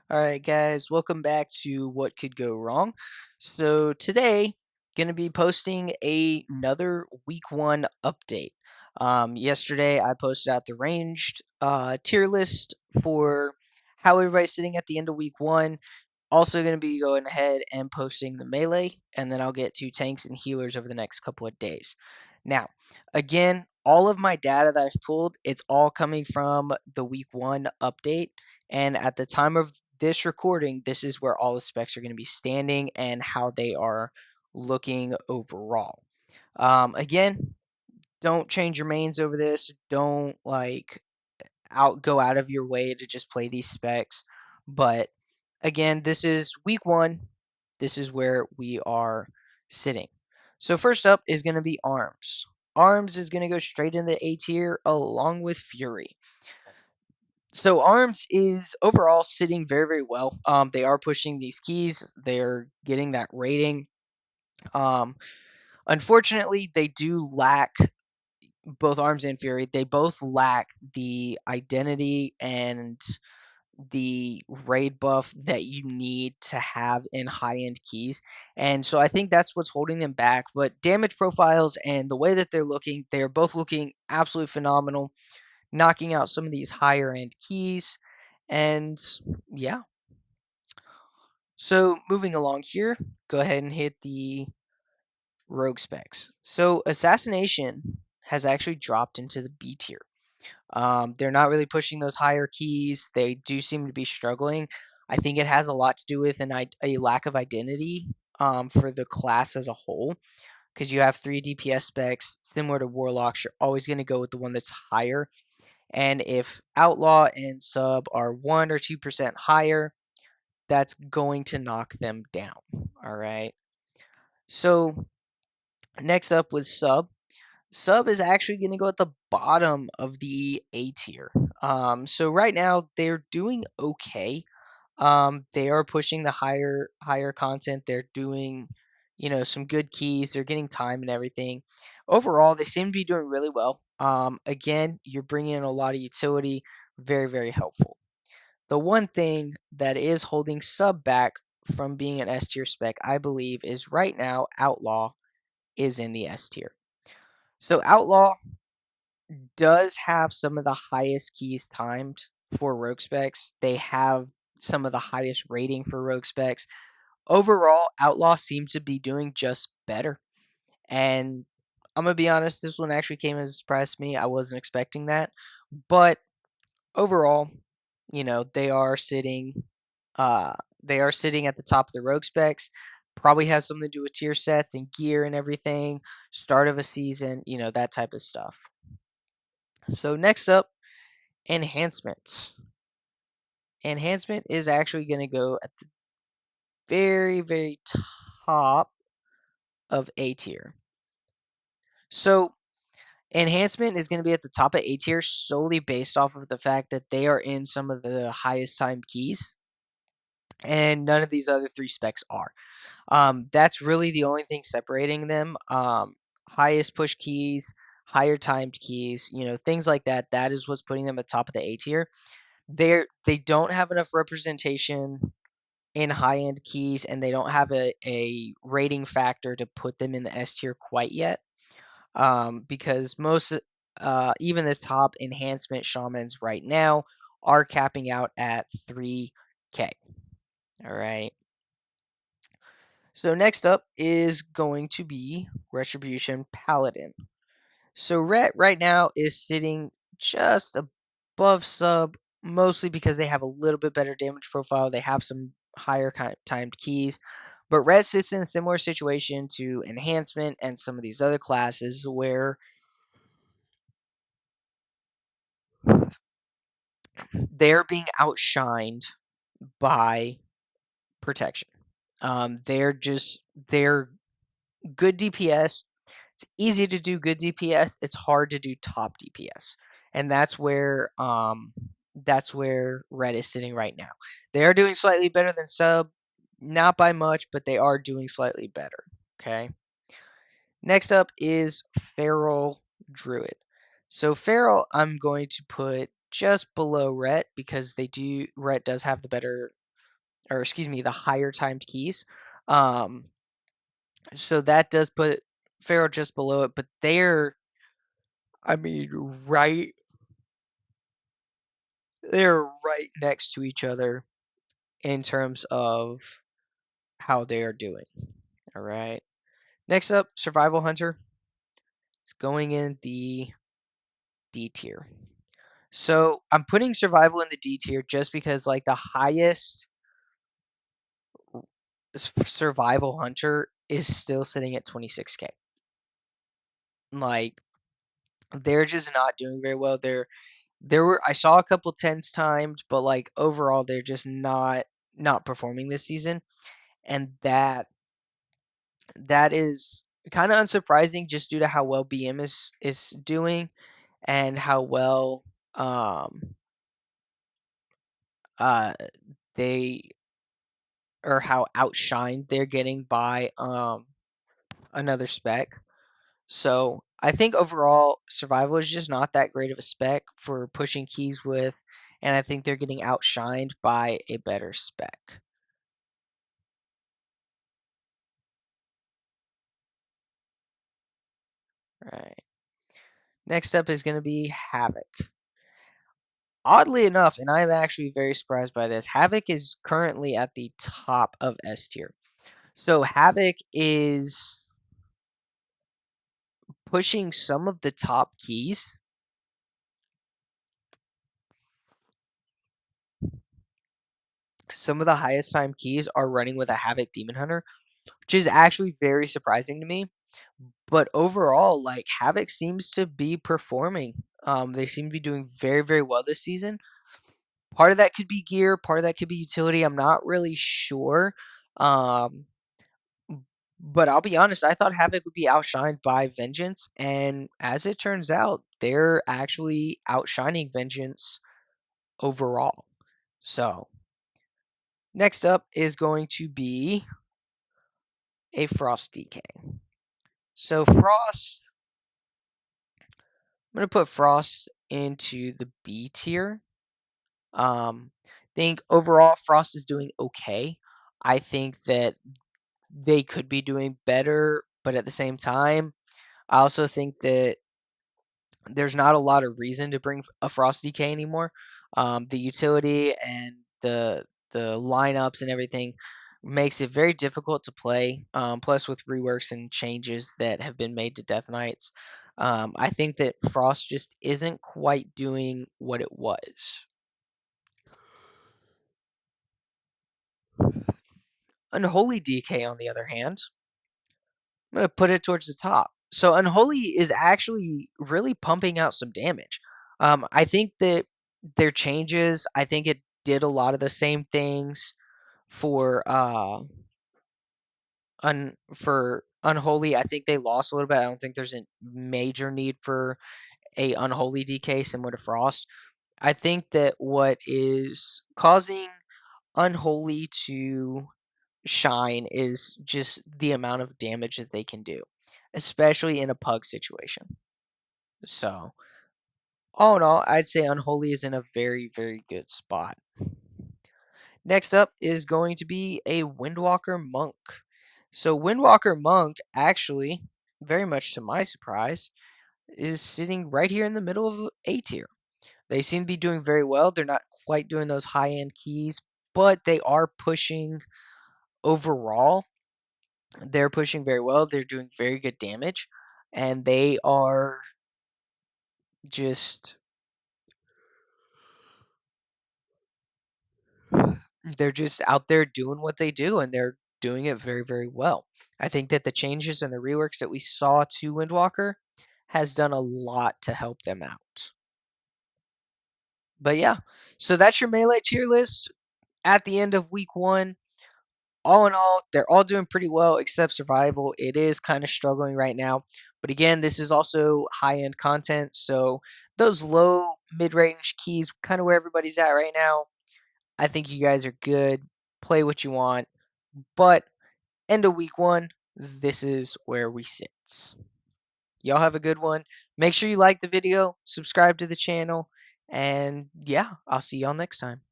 All right, guys, welcome back to What Could Go Wrong. So today, gonna be posting another week one update. Yesterday, I posted out the ranged tier list for how everybody's sitting at the end of week one. Also, gonna be going ahead and posting the melee, and then I'll get to tanks and healers over the next couple of days. Now, again, all of my data that I've pulled, it's all coming from the week one update. And at the time of this recording, this is where all the specs are going to be standing and how they are looking overall. Again, don't change your mains over this. Don't go out of your way to just play these specs. But again, this is week one. This is where we are sitting. So first up is going to be arms. Arms is going to go straight into A tier along with Fury. So Arms is overall sitting very, very well. They are pushing these keys. They're getting that rating. Um, Unfortunately, they do lack both Arms and Fury. They both lack the identity and the raid buff that you need to have in high end keys. And so I think that's what's holding them back. But damage profiles and the way that they're both looking absolutely phenomenal, knocking out some of these higher end keys. And yeah. So moving along here, go ahead and hit the rogue specs. So assassination has actually dropped into the B tier. They're not really pushing those higher keys. They do seem to be struggling. I think it has a lot to do with a lack of identity for the class as a whole. Because you have 3 DPS specs, similar to Warlocks, you're always going to go with the one that's higher. And if Outlaw and Sub are 1 or 2% higher, that's going to knock them down. All right. So next up with Sub. Sub is actually going to go at the bottom of the A tier. So right now they're doing okay. They are pushing the higher content. They're doing, some good keys. They're getting time and everything. Overall, they seem to be doing really well. Again, you're bringing in a lot of utility. Very, very helpful. The one thing that is holding Sub back from being an S tier spec, I believe, is right now Outlaw is in the S tier. So Outlaw does have some of the highest keys timed for rogue specs. They have some of the highest rating for rogue specs. Overall, Outlaw seemed to be doing just better. And I'm gonna be honest, this one actually came as a surprise to me. I wasn't expecting that. But overall, they are sitting at the top of the rogue specs. Probably has something to do with tier sets and gear and everything, start of a season, that type of stuff. So next up, enhancements. Enhancement is actually going to go at the very, very top of A tier. So enhancement is going to be at the top of A tier solely based off of the fact that they are in some of the highest timed keys, and none of these other 3 specs are. That's really the only thing separating them. Highest push keys, higher timed keys, things like that. That is what's putting them at top of the A tier. They don't have enough representation in high end keys, and they don't have a rating factor to put them in the S tier quite yet. Because most, even the top enhancement shamans right now are capping out at 3K. All right. So next up is going to be Retribution Paladin. So Ret right now is sitting just above Sub, mostly because they have a little bit better damage profile. They have some higher timed keys. But Ret sits in a similar situation to Enhancement and some of these other classes where they're being outshined by protection. They're good DPS. It's easy to do good DPS. It's hard to do top DPS, and that's where Red is sitting right now. They are doing slightly better than Sub, not by much, but they are doing slightly better. Okay. Next up is Feral Druid. So Feral, I'm going to put just below Ret because Ret does have the better or excuse me, the higher timed keys. Um, so that does put Pharaoh just below it, but I mean, right, they're right next to each other in terms of how they are doing. All right. Next up, Survival Hunter. It's going in the D tier. So I'm putting Survival in the D tier just because, like, the highest Survival Hunter is still sitting at 26K. Like, they're just not doing very well. I saw a couple tens timed, but like overall they're just not performing this season, and that is kind of unsurprising just due to how well BM is doing and how well um uh they or how outshined they're getting by another spec. So I think overall survival is just not that great of a spec for pushing keys with, and I think they're getting outshined by a better spec. Right. Next up is going to be Havoc. Oddly enough, and I'm actually very surprised by this, Havoc is currently at the top of S tier. So Havoc is pushing some of the top keys. Some of the highest time keys are running with a Havoc Demon Hunter, which is actually very surprising to me. But overall, like Havoc seems to be performing. They seem to be doing very, very well this season. Part of that could be gear, part of that could be utility. I'm not really sure. Um, but I'll be honest, I thought Havoc would be outshined by Vengeance, and as it turns out, they're actually outshining Vengeance overall. So, next up is going to be a Frost DK. So, Frost, I'm going to put Frost into the B tier. Think overall Frost is doing okay. I think that they could be doing better, but at the same time, I also think that there's not a lot of reason to bring a Frost DK anymore. The utility and the lineups and everything makes it very difficult to play. Plus, with reworks and changes that have been made to Death Knights, I think that Frost just isn't quite doing what it was. Unholy DK, on the other hand, I'm going to put it towards the top. So Unholy is actually really pumping out some damage. I think that their changes, I think it did a lot of the same things for for Unholy. I think they lost a little bit. I don't think there's a major need for a Unholy DK similar to Frost. I think that what is causing Unholy to shine is just the amount of damage that they can do, especially in a pug situation. So, all in all, I'd say Unholy is in a very, very good spot. Next up is going to be a Windwalker Monk. So, Windwalker Monk, actually, very much to my surprise, is sitting right here in the middle of A tier. They seem to be doing very well. They're not quite doing those high end keys, but they are pushing overall. They're pushing very well. They're doing very good damage, and they are just they're just out there doing what they do, and they're doing it very, very well. I think that the changes and the reworks that we saw to Windwalker has done a lot to help them out. But yeah, so that's your melee tier list at the end of week one. All in all, they're all doing pretty well except survival. It is kind of struggling right now. But again, this is also high end content. So those low mid range keys, kind of where everybody's at right now. I think you guys are good. Play what you want. But end of week one, this is where we sit. Y'all have a good one. Make sure you like the video, subscribe to the channel, and yeah, I'll see y'all next time.